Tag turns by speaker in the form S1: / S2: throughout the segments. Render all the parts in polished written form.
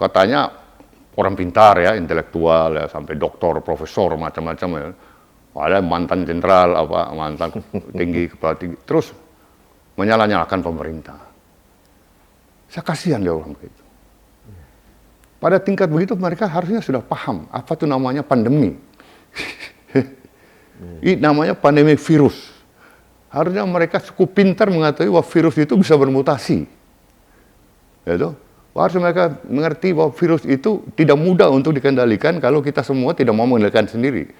S1: katanya orang pintar ya, intelektual ya, sampai doktor, profesor, macam-macam ya. Ada mantan jenderal, mantan tinggi, kepala tinggi, terus menyala-nyalakan pemerintah. Saya kasihan dia orang begitu. Pada tingkat begitu mereka harusnya sudah paham apa itu namanya pandemi. Ini namanya pandemi virus. Harusnya mereka cukup pintar mengetahui bahwa virus itu bisa bermutasi. Gitu. Harus mereka mengerti bahwa virus itu tidak mudah untuk dikendalikan kalau kita semua tidak mau mengendalikan sendiri.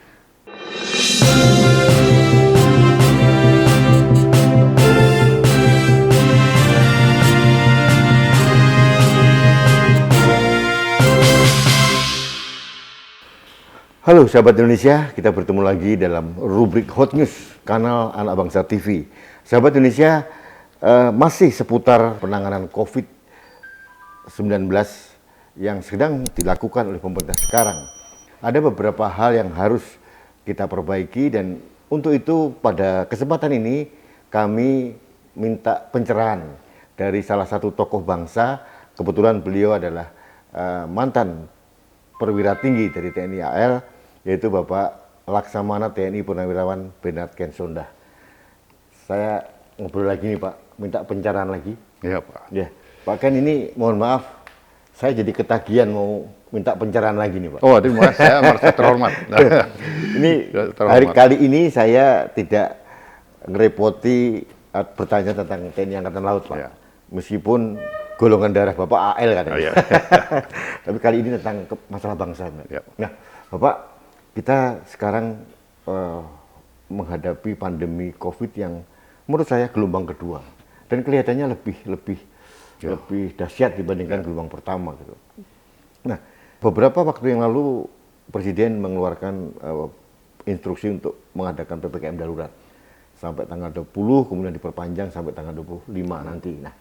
S2: Halo sahabat Indonesia, kita bertemu lagi dalam rubrik Hot News, kanal Anak Bangsa TV. Sahabat Indonesia, masih seputar penanganan COVID-19 yang sedang dilakukan oleh pemerintah sekarang. Ada beberapa hal yang harus kita perbaiki dan untuk itu pada kesempatan ini kami minta pencerahan dari salah satu tokoh bangsa. Kebetulan beliau adalah mantan perwira tinggi dari TNI AL, yaitu Bapak Laksamana TNI Purnawirawan Bernard Ken Sondah. Saya ngobrol lagi nih Pak, minta pencerahan lagi.
S1: Iya Pak.
S2: Ya, Pak Ken ini mohon maaf, saya jadi ketagihan mau minta pencerahan lagi nih Pak.
S1: Oh, terima kasih, saya merasa terhormat.
S2: Ini hari kali ini saya tidak ngerepoti bertanya tentang TNI Angkatan Laut Pak. Ya. Meskipun golongan darah Bapak AL katanya. Oh, iya. Tapi kali ini tentang masalah bangsa. Ya. Nah, Bapak, kita sekarang menghadapi pandemi COVID yang menurut saya gelombang kedua dan kelihatannya lebih dahsyat dibandingkan gelombang pertama gitu. Nah, beberapa waktu yang lalu Presiden mengeluarkan instruksi untuk mengadakan PPKM darurat sampai tanggal 20, kemudian diperpanjang sampai tanggal 25 nanti. Nah,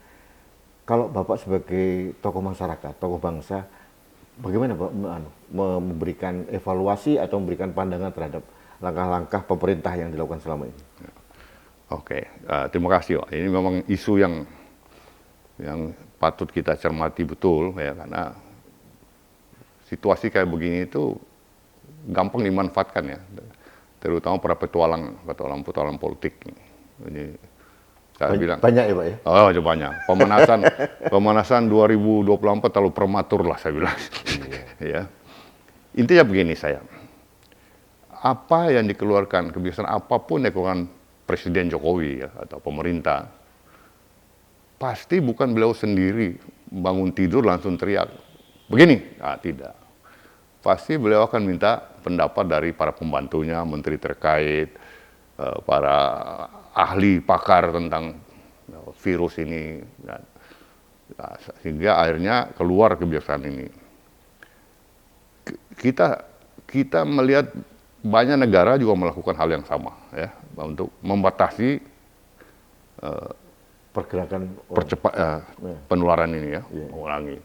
S2: kalau Bapak sebagai tokoh masyarakat, tokoh bangsa, bagaimana Pak memberikan evaluasi atau memberikan pandangan terhadap langkah-langkah pemerintah yang dilakukan selama ini?
S1: Oke, terima kasih Pak. Ini memang isu yang patut kita cermati betul ya, karena situasi kayak begini itu gampang dimanfaatkan ya, terutama para petualang politik. Ini saya bilang
S2: banyak ya Pak ya?
S1: Oh, banyak. Pemanasan 2024 terlalu prematur lah saya bilang. Ya. Intinya begini saya. Apa yang dikeluarkan, kebiasaan apapun yang dikeluarkan Presiden Jokowi ya, atau pemerintah, pasti bukan beliau sendiri bangun tidur langsung teriak begini. Tidak. Pasti beliau akan minta pendapat dari para pembantunya, menteri terkait, para ahli pakar tentang virus ini, sehingga akhirnya keluar kebiasaan ini. Kita melihat banyak negara juga melakukan hal yang sama ya, untuk membatasi
S2: pergerakan
S1: penularan ini ya, mengurangi.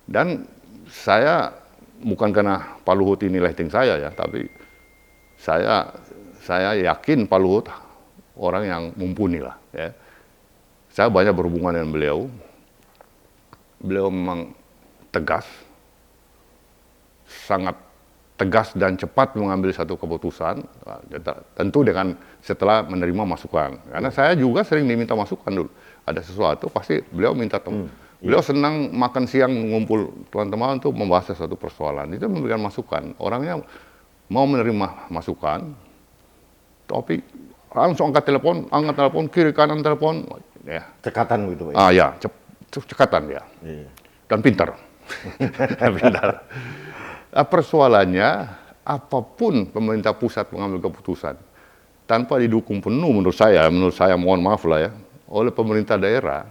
S1: Dan saya bukan karena Pak Luhut ini lighting saya ya, tapi saya yakin Pak Luhut orang yang mumpuni lah ya. Saya banyak berhubungan dengan beliau. Beliau memang tegas, sangat tegas dan cepat mengambil satu keputusan, tentu dengan setelah menerima masukan. Karena saya juga sering diminta masukan dulu. Ada sesuatu pasti beliau minta beliau senang makan siang ngumpul teman-teman untuk membahas satu persoalan. Itu memberikan masukan. Orangnya mau menerima masukan, tapi langsung angkat telepon, kiri kanan telepon. Ya.
S2: Cekatan gitu Pak.
S1: Ya, cekatan ya. Iya. Dan pintar. Pintar. Persoalannya, apapun pemerintah pusat mengambil keputusan, tanpa didukung penuh menurut saya mohon maaf lah ya, oleh pemerintah daerah,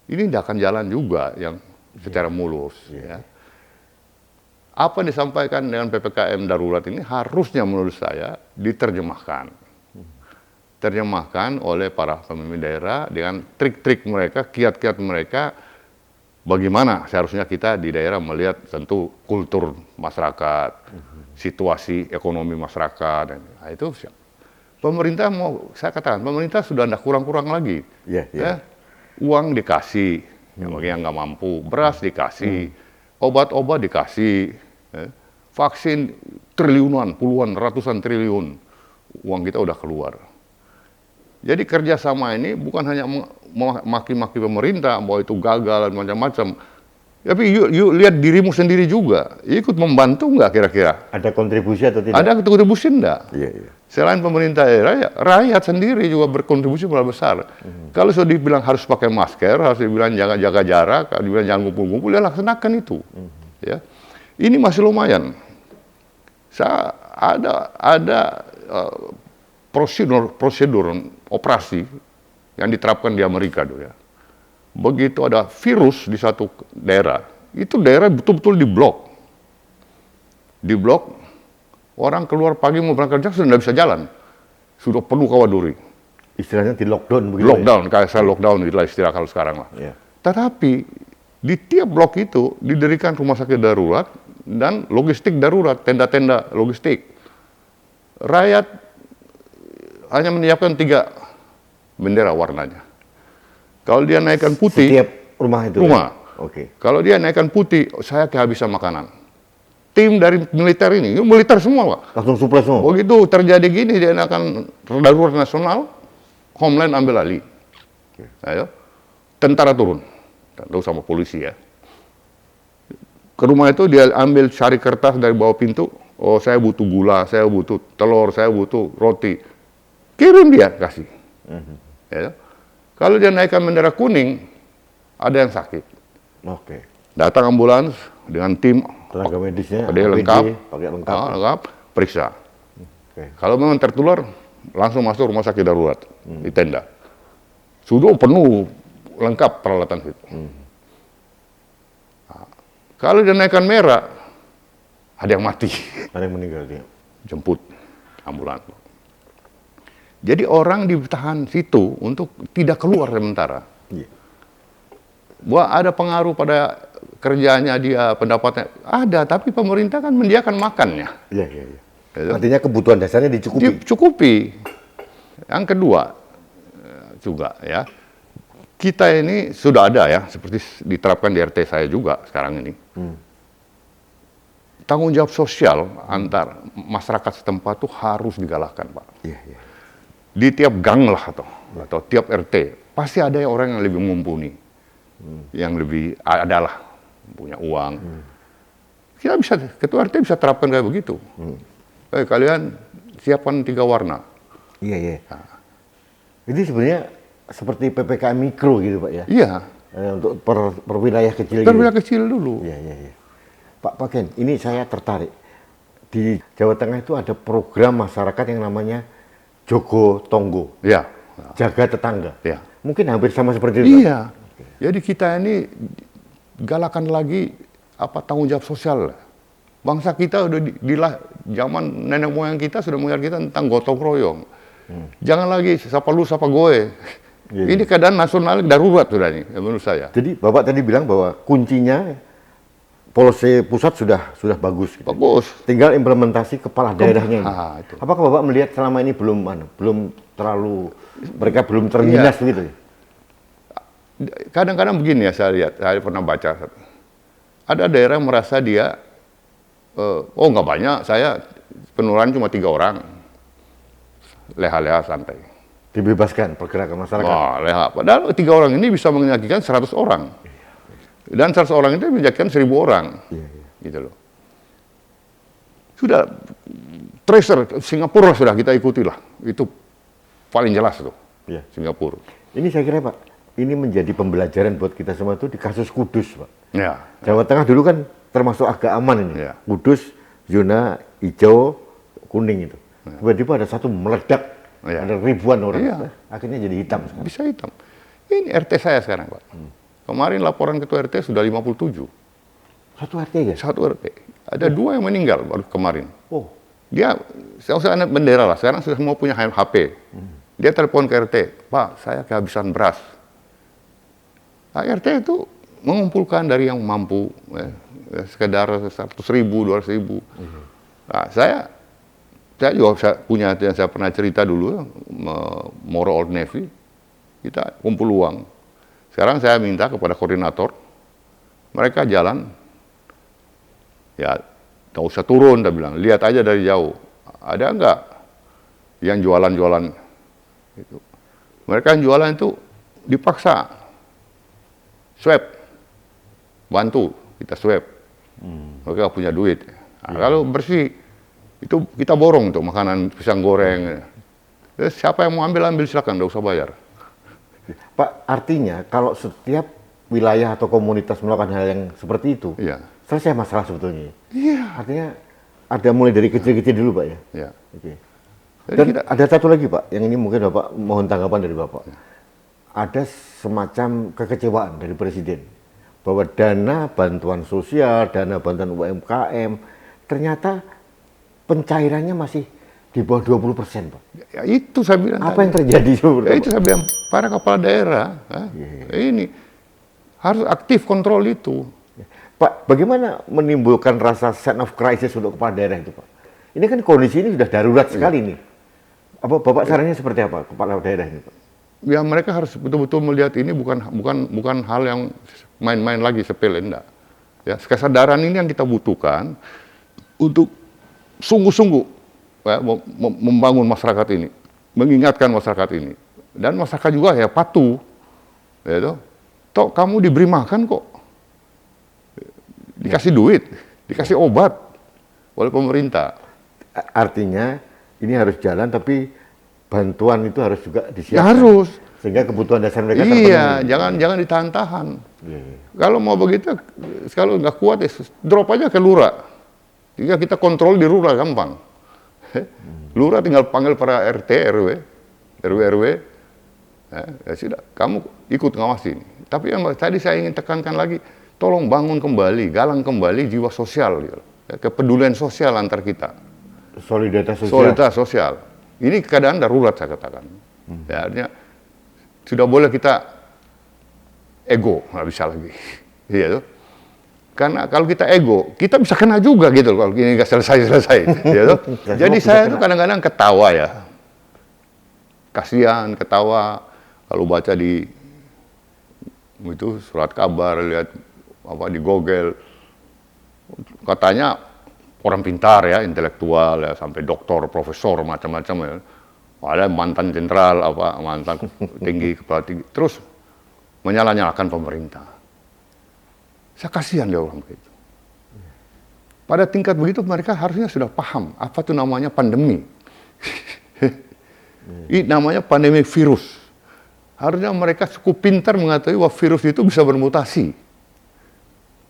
S1: ini tidak akan jalan juga yang secara mulus. Ya. Apa yang disampaikan dengan PPKM darurat ini harusnya menurut saya diterjemahkan. Terjemahkan oleh para pemimpin daerah dengan trik-trik mereka, kiat-kiat mereka, bagaimana seharusnya kita di daerah melihat tentu kultur masyarakat, situasi ekonomi masyarakat, dan itu pemerintah saya katakan pemerintah sudah tidak kurang-kurang lagi. Ya, uang dikasih, yang bagi yang nggak mampu, beras dikasih, obat-obat dikasih, vaksin triliunan, puluhan, ratusan triliun, uang kita udah keluar. Jadi kerjasama ini bukan hanya maki-maki pemerintah bahwa itu gagal dan macam-macam, tapi yuk lihat dirimu sendiri juga, ikut membantu nggak kira-kira?
S2: Ada kontribusi atau tidak?
S1: Ada kontribusi enggak?
S2: Iya, iya.
S1: Selain pemerintah daerah, rakyat sendiri juga berkontribusi malah besar. Kalau sudah dibilang harus pakai masker, harus dibilang jaga jarak, harus dibilang jangan ngumpul-ngumpul, ya laksanakan itu. Ya. Ini masih lumayan. Ada prosedur operasi yang diterapkan di Amerika dulu ya. Begitu ada virus di satu daerah, itu daerah betul-betul diblok. Diblok, orang keluar pagi mau berangkat kerja sudah tidak bisa jalan. Sudah penuh kawaduri.
S2: Istilahnya di lockdown begitu.
S1: Lockdown, kayak saya lockdown itulah istilah kalau sekarang lah.
S2: Ya.
S1: Tetapi di tiap blok itu didirikan rumah sakit darurat dan logistik darurat, tenda-tenda logistik. Rakyat hanya menyiapkan 3 bendera warnanya. Kalau dia naikkan putih,
S2: Setiap rumah itu.
S1: rumah.
S2: Ya? Oke.
S1: Kalau dia naikkan putih, saya kehabisan makanan. Tim dari militer ini militer semua, Pak.
S2: Langsung suplai semua.
S1: Begitu terjadi gini, dia akan darurat nasional, Homeland ambil alih. Ayo, tentara turun, tentu sama polisi ya. Ke rumah itu dia ambil cari kertas dari bawah pintu. Oh, saya butuh gula, saya butuh telur, saya butuh roti. Kirim dia kasih. Ya. Kalau dia naikkan bendera kuning, ada yang sakit.
S2: Oke.
S1: Datang ambulans dengan tim,
S2: Tenaga medisnya,
S1: dia
S2: APD,
S1: lengkap,
S2: pakai lengkap.
S1: lengkap, periksa.
S2: Oke.
S1: Kalau memang tertular, langsung masuk rumah sakit darurat di tenda. Sudah penuh, lengkap peralatan itu. Nah, kalau dia naikkan merah, ada yang mati.
S2: Ada yang meninggal dia.
S1: Jemput ambulans. Jadi orang ditahan situ untuk tidak keluar sementara.
S2: Iya.
S1: Bahwa ada pengaruh pada kerjanya dia, pendapatnya ada, tapi pemerintah kan menyediakan makannya.
S2: Iya, iya, iya.
S1: Gitu.
S2: Artinya kebutuhan dasarnya dicukupi.
S1: Dicukupi. Yang kedua juga ya, kita ini sudah ada ya, seperti diterapkan di RT saya juga sekarang ini. Tanggung jawab sosial antar masyarakat setempat itu harus digalakkan, Pak.
S2: Iya, iya.
S1: Di tiap gang lah atau tiap RT pasti ada orang yang lebih mumpuni, yang lebih adalah punya uang. Kita bisa, ketua RT bisa terapkan kayak begitu. Kalian siapkan 3 warna.
S2: Iya, iya. Ini sebenarnya seperti PPKM mikro gitu, Pak ya.
S1: Iya.
S2: Untuk per wilayah kecil gitu.
S1: Terbilang kecil dulu.
S2: Iya, iya, iya. Pak Ken, ini saya tertarik. Di Jawa Tengah itu ada program masyarakat yang namanya Jogo Tonggo,
S1: Iya.
S2: jaga tetangga.
S1: Iya.
S2: Mungkin hampir sama seperti itu.
S1: Iya. Jadi kita ini galakan lagi tanggung jawab sosial. Bangsa kita udah zaman nenek moyang kita sudah mengajar kita tentang gotong royong. Jangan lagi siapa lu siapa gue.
S2: Iya,
S1: Ini keadaan nasional darurat sudah nih menurut saya.
S2: Jadi Bapak tadi bilang bahwa kuncinya polisi pusat sudah bagus. Gitu.
S1: Bagus.
S2: Tinggal implementasi kepala daerahnya. Ini.
S1: Itu.
S2: Apakah Bapak melihat selama ini belum terlalu mereka belum terginas begitu?
S1: Kadang-kadang begini ya saya lihat, saya pernah baca. Ada daerah merasa dia, nggak banyak, saya penularan cuma 3 orang. Leha-leha santai.
S2: Dibebaskan pergerakan masyarakat.
S1: Oh, leha. Padahal 3 orang ini bisa menyajikan 100 orang. Dan 100 orang itu menyajikan 1000 orang.
S2: Iya, iya.
S1: Gitu loh. Sudah, tracer, Singapura sudah kita ikuti lah. Itu paling jelas tuh,
S2: Iya.
S1: Singapura.
S2: Ini saya kira Pak, ini menjadi pembelajaran buat kita semua itu di kasus Kudus Pak.
S1: Ya.
S2: Jawa Tengah dulu kan termasuk agak aman ini.
S1: Iya.
S2: Kudus, zona hijau, kuning itu. Tiba-tiba ada satu meledak,
S1: Iya.
S2: ada ribuan orang.
S1: Iya.
S2: Akhirnya jadi hitam sekarang.
S1: Bisa hitam. Ini RT saya sekarang, Pak. Kemarin laporan ketua RT sudah 57.
S2: Satu RT ya?
S1: Satu RT. Ada 2 yang meninggal baru kemarin.
S2: Oh,
S1: Dia, saya usah anak bendera lah, sekarang sudah semua punya HP. Dia telepon ke RT, Pak, saya kehabisan beras. Nah, RT itu mengumpulkan dari yang mampu, sekedar 100.000, 200.000. Nah, saya juga punya, yang saya pernah cerita dulu, Moro Old Navy, kita kumpul uang. Sekarang saya minta kepada koordinator, mereka jalan Ya, nggak usah turun, dia bilang, lihat aja dari jauh. Ada nggak yang jualan-jualan itu? Mereka yang jualan itu dipaksa swab, bantu kita swab. Mereka punya duit. Nah, kalau bersih itu kita borong tuh makanan pisang goreng. Terus siapa yang mau ambil silakan, nggak usah bayar.
S2: Pak, artinya kalau setiap wilayah atau komunitas melakukan hal yang seperti itu,
S1: Iya.
S2: selesai masalah sebetulnya.
S1: Iya.
S2: Artinya ada mulai dari kecil-kecil dulu, Pak ya.
S1: Ya.
S2: Oke.
S1: Jadi
S2: Dan
S1: kita-
S2: ada satu lagi, Pak, yang ini mungkin Bapak mohon tanggapan dari Bapak. Ada semacam kekecewaan dari Presiden bahwa dana bantuan sosial, dana bantuan UMKM ternyata pencairannya masih di bawah 20%, Pak.
S1: Ya, itu saya bilang.
S2: Apa
S1: tadi.
S2: yang terjadi sebenarnya,
S1: Ya, itu
S2: Pak?
S1: saya bilang para kepala daerah ini harus aktif kontrol itu.
S2: Pak, bagaimana menimbulkan rasa sense of crisis untuk kepala daerah itu, Pak? Ini kan kondisi ini sudah darurat sekali nih. Apa Bapak sarannya seperti apa kepala daerah ini, Pak?
S1: Ya mereka harus betul-betul melihat ini bukan hal yang main-main lagi sepele, enggak. Ya, kesadaran ini yang kita butuhkan untuk sungguh-sungguh ya, membangun masyarakat ini, mengingatkan masyarakat ini, dan masyarakat juga ya patuh, ya toh. Toh kamu diberi makan kok, dikasih duit, dikasih obat oleh pemerintah.
S2: Artinya ini harus jalan, tapi bantuan itu harus juga
S1: Ya
S2: disiapkan.
S1: harus.
S2: Sehingga kebutuhan dasar mereka terpenuhi.
S1: Iya, jangan ditahan-tahan.
S2: Iya, iya.
S1: Kalau mau begitu, kalau nggak kuat ya drop aja ke lurah. Tinggal kita kontrol di lurah gampang. Lurah tinggal panggil para RT, RW, ya sudah, kamu ikut ngawasi. Tapi yang tadi saya ingin tekankan lagi, tolong bangun kembali, galang kembali jiwa sosial, gitu. Ya, kepedulian sosial antar kita.
S2: Solidaritas sosial.
S1: Solidaritas sosial. Ini keadaan darurat saya katakan. Ya, artinya sudah boleh kita ego, nggak bisa lagi. Iya tuh. Karena kalau kita ego, kita bisa kena juga gitu kalau ini nggak selesai. Ya tuh. Jadi saya tuh kadang-kadang ketawa ya. Kasihan, ketawa kalau baca di itu surat kabar, lihat apa di Google. Katanya orang pintar ya, intelektual ya, sampai doktor, profesor, macam-macam ya. Ada mantan jenderal, mantan tinggi, kepala tinggi. Terus menyalah-nyalahkan pemerintah. Saya kasihan dia orang begitu. Pada tingkat begitu mereka harusnya sudah paham apa itu namanya pandemi. Ini namanya pandemi virus. Harusnya mereka cukup pintar mengetahui bahwa virus itu bisa bermutasi.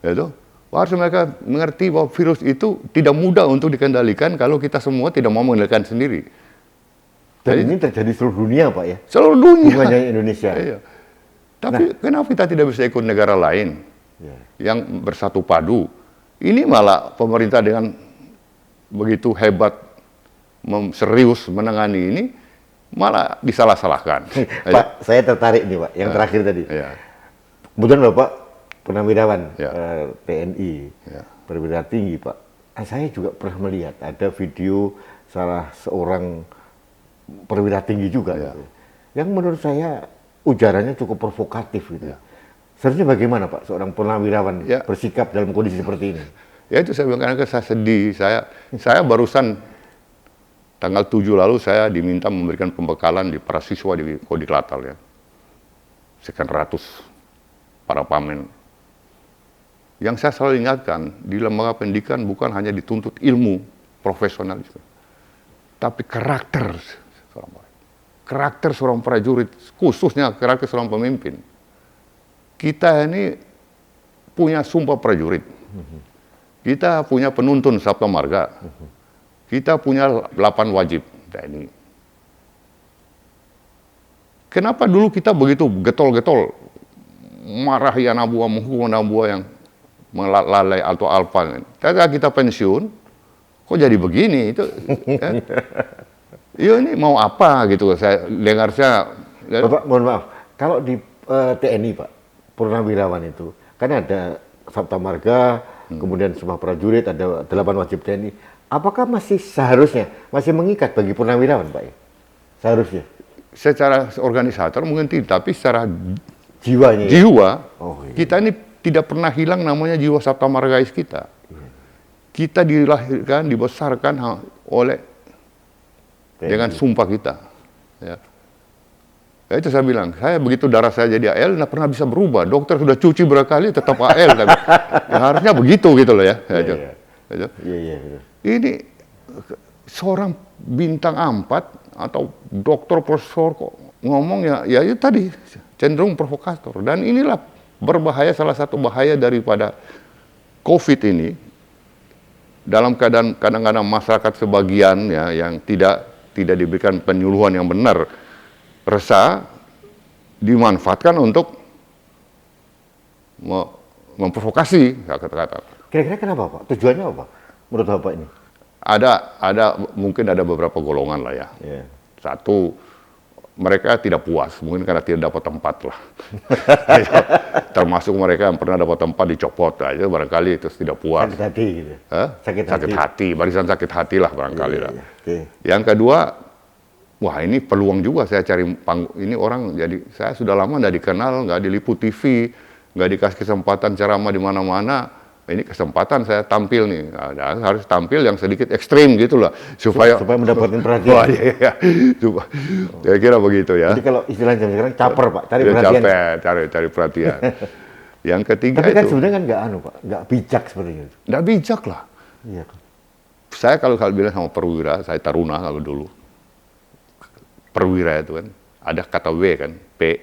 S1: Ya toh? Harus mereka mengerti bahwa virus itu tidak mudah untuk dikendalikan kalau kita semua tidak mau mengendalikan sendiri.
S2: Dan ini terjadi seluruh dunia, Pak ya.
S1: Seluruh dunia.
S2: Bukan hanya Indonesia.
S1: Iya. Tapi kenapa kita tidak bisa ikut negara lain yang bersatu padu? Ini malah pemerintah dengan begitu hebat, serius menangani ini, malah disalah-salahkan.
S2: Pak, saya tertarik nih, Pak, yang terakhir tadi.
S1: Iya.
S2: Kebetulan Bapak purnawirawan
S1: Ya.
S2: TNI,
S1: Ya.
S2: perwira tinggi, Pak. Saya juga pernah melihat ada video salah seorang perwira tinggi juga,
S1: Ya.
S2: gitu, yang menurut saya ujarannya cukup provokatif gitu. Seharusnya bagaimana, Pak, seorang purnawirawan
S1: Ya.
S2: bersikap dalam kondisi seperti ini?
S1: Ya itu saya bilang, karena saya sedih. Saya barusan tanggal 7 lalu saya diminta memberikan pembekalan di para siswa di Kodim Klatal ya. Sekian ratus para pamen. Yang saya selalu ingatkan, di lembaga pendidikan bukan hanya dituntut ilmu, profesionalisme, tapi karakter seorang prajurit, khususnya karakter seorang pemimpin. Kita ini punya sumpah prajurit, kita punya penuntun Sabta Marga, kita punya 8 wajib TNI. Kenapa dulu kita begitu getol-getol, marahi anak buah, menghukum anak buah yang melalai atau alfa? Ketika kita pensiun, kok jadi begini? Itu, ini mau apa gitu? Saya dengar
S2: Bapak, mohon maaf, kalau di TNI, Pak, purnawirawan itu, kan ada Sabta Marga, kemudian Sumpah Prajurit, ada 8 wajib TNI. Apakah masih seharusnya, masih mengikat bagi purnawirawan, Pak? Seharusnya?
S1: Secara organisator mungkin tidak, tapi secara
S2: Jiwanya ya?
S1: jiwa,
S2: Oh, iya.
S1: kita ini tidak pernah hilang namanya jiwa Sabta Margais kita. Kita dilahirkan, dibesarkan oleh dengan sumpah kita. Ya. Ya, itu saya bilang, saya begitu darah saya jadi AL, nggak pernah bisa berubah. Dokter sudah cuci berkali, tetap AL. Ya, harusnya begitu gitu loh ya. Ini seorang bintang 4 atau dokter profesor kok ngomong ya itu tadi cenderung provokator. Dan inilah berbahaya, salah satu bahaya daripada COVID ini. Dalam keadaan kadang-kadang masyarakat sebagian ya yang tidak diberikan penyuluhan yang benar, resah, dimanfaatkan untuk memprovokasi, kata-kata.
S2: Kira-kira kenapa Pak? Tujuannya apa menurut Bapak ini?
S1: Mungkin ada beberapa golongan lah ya.
S2: Yeah.
S1: Satu, mereka tidak puas, mungkin karena tidak dapat tempat lah. Termasuk mereka yang pernah dapat tempat dicopot aja, barangkali itu tidak puas.
S2: Sakit hati gitu.
S1: Sakit hati, barisan sakit hati lah barangkali lah.
S2: Okay.
S1: Yang kedua, wah ini peluang juga saya cari ini orang, jadi saya sudah lama nggak dikenal, nggak diliput TV, nggak dikasih kesempatan ceramah di mana-mana. Ini kesempatan saya tampil nih, harus tampil yang sedikit ekstrim gitu lah, supaya
S2: mendapatkan perhatian.
S1: Wah, iya. Saya kira begitu ya.
S2: Jadi kalau istilah zaman sekarang caper Pak, cari perhatian.
S1: Cari perhatian. Yang ketiga
S2: tapi kan
S1: itu,
S2: sebenarnya kan nggak bijak seperti itu.
S1: Nggak bijak lah.
S2: Iya.
S1: Saya kalau bilang sama perwira, saya taruna kalau dulu. Perwira itu kan, ada kata W kan, P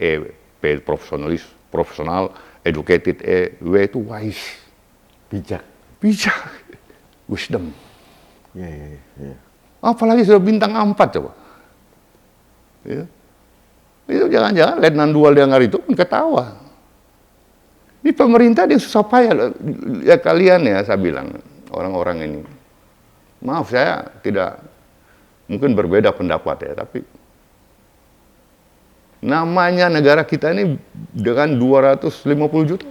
S1: profesional, educated, W itu wise.
S2: Bijak,
S1: wisdom.
S2: Ya.
S1: Apalagi sudah bintang 4 coba. Ya. Itu jangan-jangan Letnan 2 Lianggar itu pun ketawa. Ini pemerintah yang susah payah. Ya kalian ya, saya bilang, orang-orang ini. Maaf saya tidak, mungkin berbeda pendapat ya, tapi namanya negara kita ini dengan 250 juta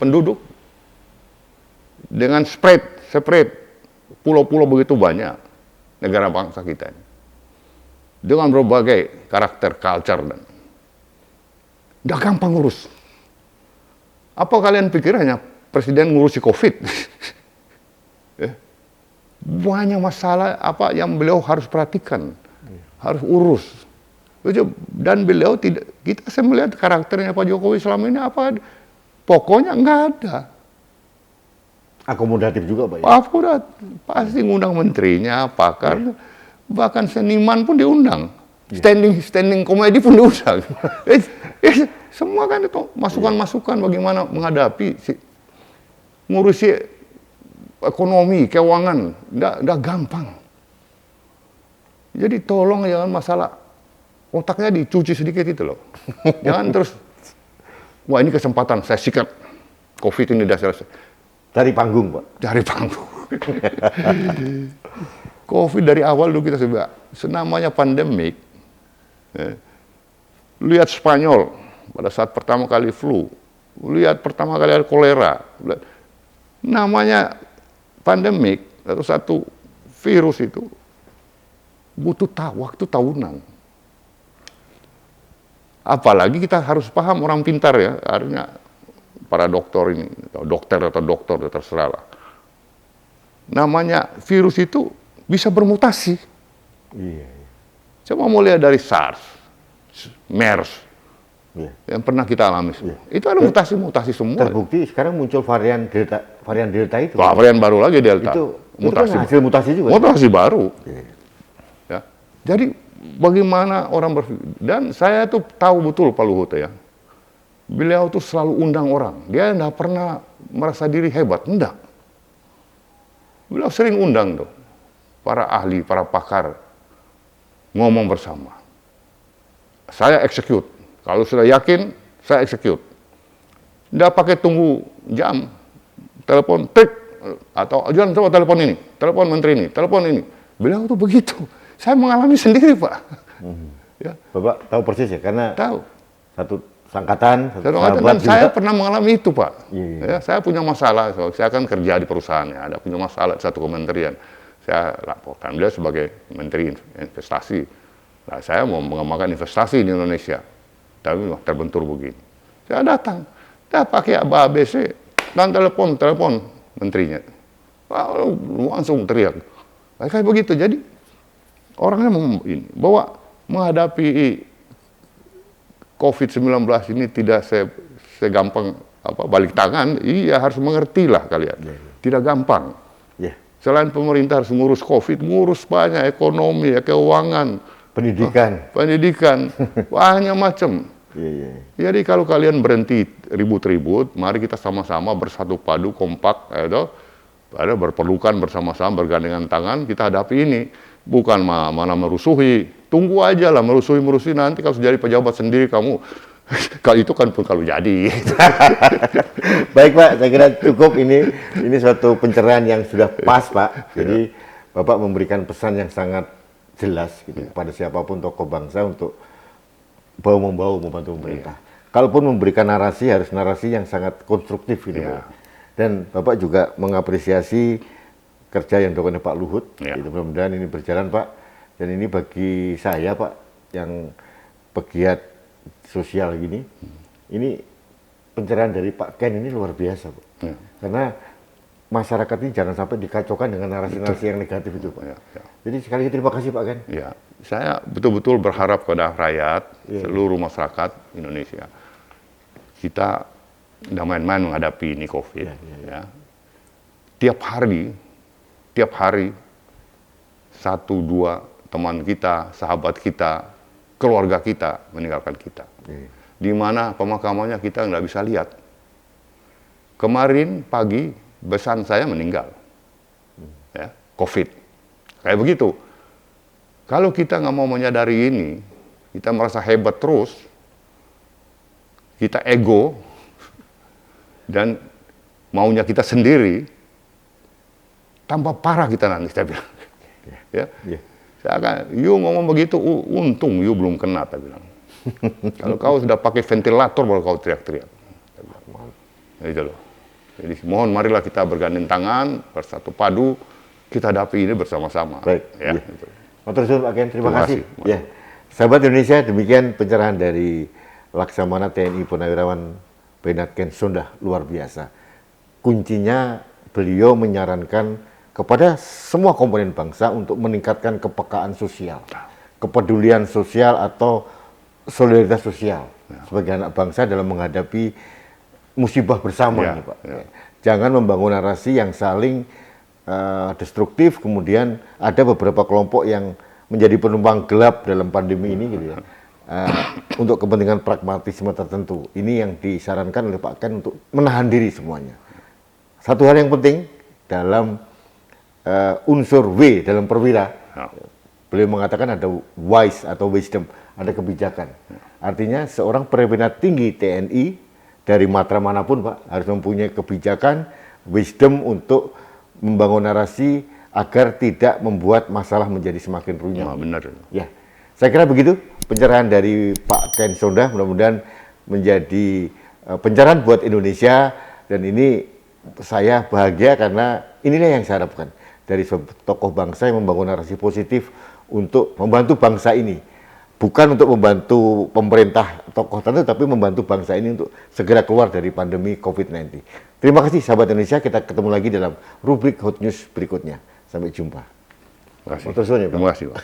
S1: penduduk. Dengan spread pulau-pulau begitu banyak negara bangsa kita ini. Dengan berbagai karakter, culture, dan nggak gampang ngurus. Apa kalian pikir hanya presiden ngurusi COVID? Banyak masalah apa yang beliau harus perhatikan, harus urus. Dan beliau tidak, saya melihat karakternya Pak Jokowi selama ini apa, pokoknya nggak ada.
S2: Akomodatif juga Pak ya?
S1: Akurat, pasti ngundang menterinya, pakar, bahkan seniman pun diundang. Standing komedi pun diundang. Semua kan itu masukan-masukan bagaimana menghadapi, ngurusi ekonomi, keuangan, nggak gampang. Jadi tolong jangan masalah otaknya dicuci sedikit itu loh. Jangan terus, wah ini kesempatan, saya sikat, COVID ini udah selesai.
S2: Cari panggung, Pak.
S1: Cari panggung. COVID dari awal dulu kita sebut, senamanya pandemik. Lihat Spanyol pada saat pertama kali flu, lihat pertama kali ada kolera. Namanya pandemik atau satu virus itu butuh waktu tahunan. Apalagi kita harus paham, orang pintar ya, harusnya para dokter ini, dokter terserah lah. Namanya virus itu bisa bermutasi.
S2: Iya.
S1: Coba mau lihat dari SARS, MERS, yang pernah kita alami semua. Itu ada mutasi-mutasi semua.
S2: Terbukti sekarang muncul varian Delta itu.
S1: Varian baru lagi Delta.
S2: Itu mutasi. Kan hasil mutasi juga.
S1: Mutasi baru. Ya. Jadi bagaimana orang berpikir. Dan saya tuh tahu betul Pak Luhut ya. Beliau tuh selalu undang orang. Dia enggak pernah merasa diri hebat, enggak. Beliau sering undang tuh para ahli, para pakar ngomong bersama. Saya execute. Kalau sudah yakin, saya execute. Enggak pakai tunggu jam. Telepon, trik. Atau jangan coba telepon ini, telepon menteri ini, telepon ini. Beliau tuh begitu. Saya mengalami sendiri, Pak. Ya.
S2: Bapak tahu persis ya, karena
S1: tahu.
S2: Satu angkatan,
S1: dan saya pernah mengalami itu, Pak.
S2: Iya.
S1: Ya, saya punya masalah, saya kan kerja di perusahaan, ya, ada punya masalah di satu kementerian. Saya laporkan dia sebagai menteri investasi. Nah, saya mau mengembangkan investasi di Indonesia, tapi terbentur begini. Saya datang, pakai ABC dan telepon menterinya. langsung teriak. Kayak begitu. Jadi orangnya ini bahwa menghadapi COVID-19 ini tidak segampang balik tangan. Iya, harus mengerti lah kalian. Tidak gampang. Selain pemerintah harus ngurus COVID, ngurus banyak ekonomi, keuangan, pendidikan, banyak macam. Jadi kalau kalian berhenti ribut-ribut, mari kita sama-sama bersatu padu, kompak, berpelukan bersama-sama, bergandengan tangan, kita hadapi ini. Bukan mana merusuhi, tunggu aja lah merusuhi nanti kalau jadi pejabat sendiri kamu. Kalau itu kan pun kalau jadi.
S2: Baik Pak, saya kira cukup ini suatu pencerahan yang sudah pas Pak. Jadi Bapak memberikan pesan yang sangat jelas gitu, kepada siapapun tokoh bangsa untuk membantu pemerintah. Kalaupun memberikan narasi harus narasi yang sangat konstruktif gitu Pak. Dan Bapak juga mengapresiasi kerja yang dilakukan Pak Luhut. Gitu, mudah-mudahan ini berjalan Pak. Dan ini bagi saya Pak yang pegiat sosial gini, ini pencerahan dari Pak Ken ini luar biasa Pak. Karena masyarakat ini jangan sampai dikacaukan dengan narasi-narasi yang negatif itu Pak. Jadi sekali lagi terima kasih Pak Ken.
S1: Ya, saya betul-betul berharap kepada rakyat, seluruh masyarakat Indonesia, kita tidak main-main menghadapi ini COVID. Tiap hari 1-2 teman kita, sahabat kita, keluarga kita meninggalkan kita. Di mana pemakamannya kita nggak bisa lihat. Kemarin pagi besan saya meninggal, COVID. Kayak begitu. Kalau kita nggak mau menyadari ini, kita merasa hebat terus, kita ego, dan maunya kita sendiri, tambah parah kita nanti, saya bilang. Saya akan, you ngomong begitu, untung you belum kena, saya bilang. Kalau kau sudah pakai ventilator, baru kau teriak-teriak. Gitu loh. Jadi mohon marilah kita bergandeng tangan, bersatu padu, kita hadapi ini bersama-sama.
S2: Baik.
S1: Gitu.
S2: Pak Ken, terima kasih. Sahabat Indonesia, demikian pencerahan dari Laksamana TNI Purnawirawan Bernard Ken Sondah, luar biasa. Kuncinya beliau menyarankan kepada semua komponen bangsa untuk meningkatkan kepekaan sosial, kepedulian sosial atau solidaritas sosial sebagai anak bangsa dalam menghadapi musibah bersama ini Pak. Jangan membangun narasi yang saling destruktif, kemudian ada beberapa kelompok yang menjadi penumpang gelap dalam pandemi ini gitu ya. Untuk kepentingan pragmatisme tertentu. Ini yang disarankan oleh Pak Ken untuk menahan diri semuanya. Satu hal yang penting dalam unsur W dalam perwira, beliau mengatakan ada wise atau wisdom, ada kebijakan. Artinya seorang perwira tinggi TNI dari matra manapun Pak harus mempunyai kebijakan, wisdom untuk membangun narasi agar tidak membuat masalah menjadi semakin runyam.
S1: Benar.
S2: Saya kira begitu pencerahan dari Pak Ken Sondah, mudah-mudahan menjadi pencerahan buat Indonesia, dan ini saya bahagia karena inilah yang saya harapkan dari tokoh bangsa yang membangun narasi positif untuk membantu bangsa ini. Bukan untuk membantu pemerintah tokoh tertentu, tapi membantu bangsa ini untuk segera keluar dari pandemi COVID-19. Terima kasih sahabat Indonesia, kita ketemu lagi dalam rubrik Hot News berikutnya. Sampai jumpa.
S1: Terima kasih. Terima kasih Pak.